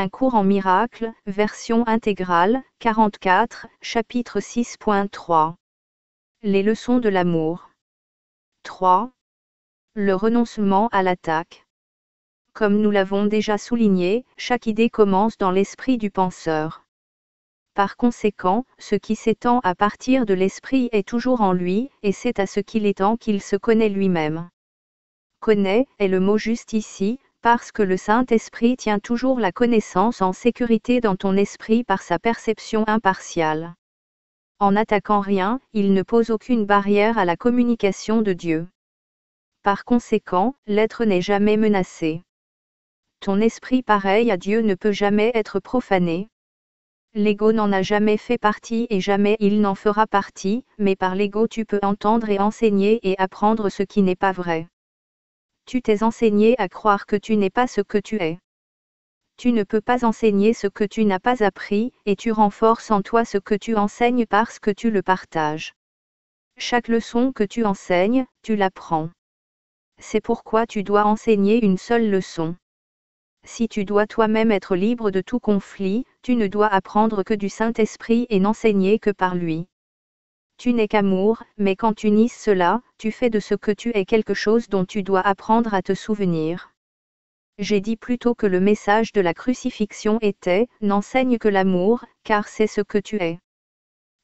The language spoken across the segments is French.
Un cours en miracles, version intégrale, 44, chapitre 6.3. Les leçons de l'amour. 3. Le renoncement à l'attaque. Comme nous l'avons déjà souligné, chaque idée commence dans l'esprit du penseur. Par conséquent, ce qui s'étend à partir de l'esprit est toujours en lui, et c'est à ce qu'il étend qu'il se connaît lui-même. Connaît est le mot juste ici, parce que le Saint-Esprit tient toujours la connaissance en sécurité dans ton esprit par sa perception impartiale. En n'attaquant rien, il ne pose aucune barrière à la communication de Dieu. Par conséquent, l'être n'est jamais menacé. Ton esprit pareil à Dieu ne peut jamais être profané. L'ego n'en a jamais fait partie et jamais il n'en fera partie, mais par l'ego tu peux entendre et enseigner et apprendre ce qui n'est pas vrai. Tu t'es enseigné à croire que tu n'es pas ce que tu es. Tu ne peux pas enseigner ce que tu n'as pas appris, et tu renforces en toi ce que tu enseignes parce que tu le partages. Chaque leçon que tu enseignes, tu l'apprends. C'est pourquoi tu dois enseigner une seule leçon. Si tu dois toi-même être libre de tout conflit, tu ne dois apprendre que du Saint-Esprit et n'enseigner que par lui. Tu n'es qu'amour, mais quand tu nies cela, tu fais de ce que tu es quelque chose dont tu dois apprendre à te souvenir. J'ai dit plutôt que le message de la crucifixion était « N'enseigne que l'amour, car c'est ce que tu es ».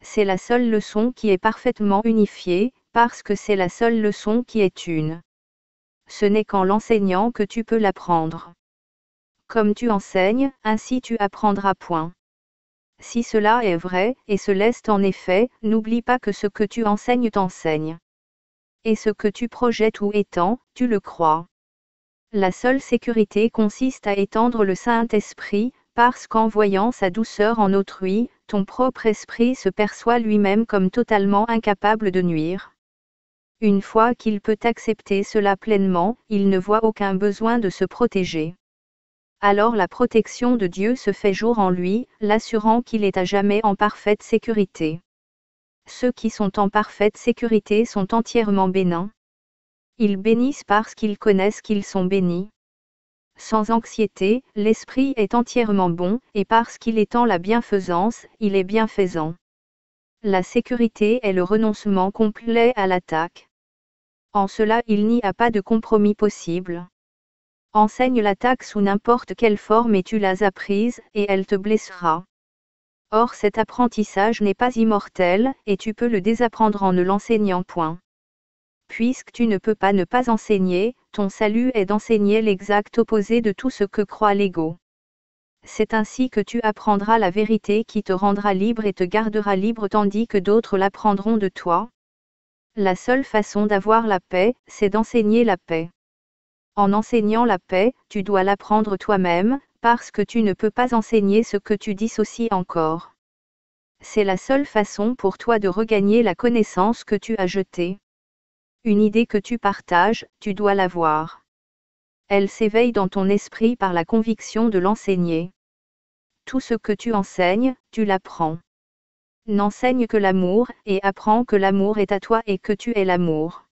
C'est la seule leçon qui est parfaitement unifiée, parce que c'est la seule leçon qui est une. Ce n'est qu'en l'enseignant que tu peux l'apprendre. Comme tu enseignes, ainsi tu apprendras point. Si cela est vrai, et ce l'est en effet, n'oublie pas que ce que tu enseignes t'enseigne. Et ce que tu projettes ou étends, tu le crois. La seule sécurité consiste à étendre le Saint-Esprit, parce qu'en voyant sa douceur en autrui, ton propre esprit se perçoit lui-même comme totalement incapable de nuire. Une fois qu'il peut accepter cela pleinement, il ne voit aucun besoin de se protéger. Alors la protection de Dieu se fait jour en lui, l'assurant qu'il est à jamais en parfaite sécurité. Ceux qui sont en parfaite sécurité sont entièrement bénins. Ils bénissent parce qu'ils connaissent qu'ils sont bénis. Sans anxiété, l'esprit est entièrement bon, et parce qu'il étend la bienfaisance, il est bienfaisant. La sécurité est le renoncement complet à l'attaque. En cela il n'y a pas de compromis possible. Enseigne l'attaque sous n'importe quelle forme et tu l'as apprise, et elle te blessera. Or cet apprentissage n'est pas immortel, et tu peux le désapprendre en ne l'enseignant point. Puisque tu ne peux pas ne pas enseigner, ton salut est d'enseigner l'exact opposé de tout ce que croit l'ego. C'est ainsi que tu apprendras la vérité qui te rendra libre et te gardera libre tandis que d'autres l'apprendront de toi. La seule façon d'avoir la paix, c'est d'enseigner la paix. En enseignant la paix, tu dois l'apprendre toi-même, parce que tu ne peux pas enseigner ce que tu dissocies encore. C'est la seule façon pour toi de regagner la connaissance que tu as jetée. Une idée que tu partages, tu dois l'avoir. Elle s'éveille dans ton esprit par la conviction de l'enseigner. Tout ce que tu enseignes, tu l'apprends. N'enseigne que l'amour, et apprends que l'amour est à toi et que tu es l'amour.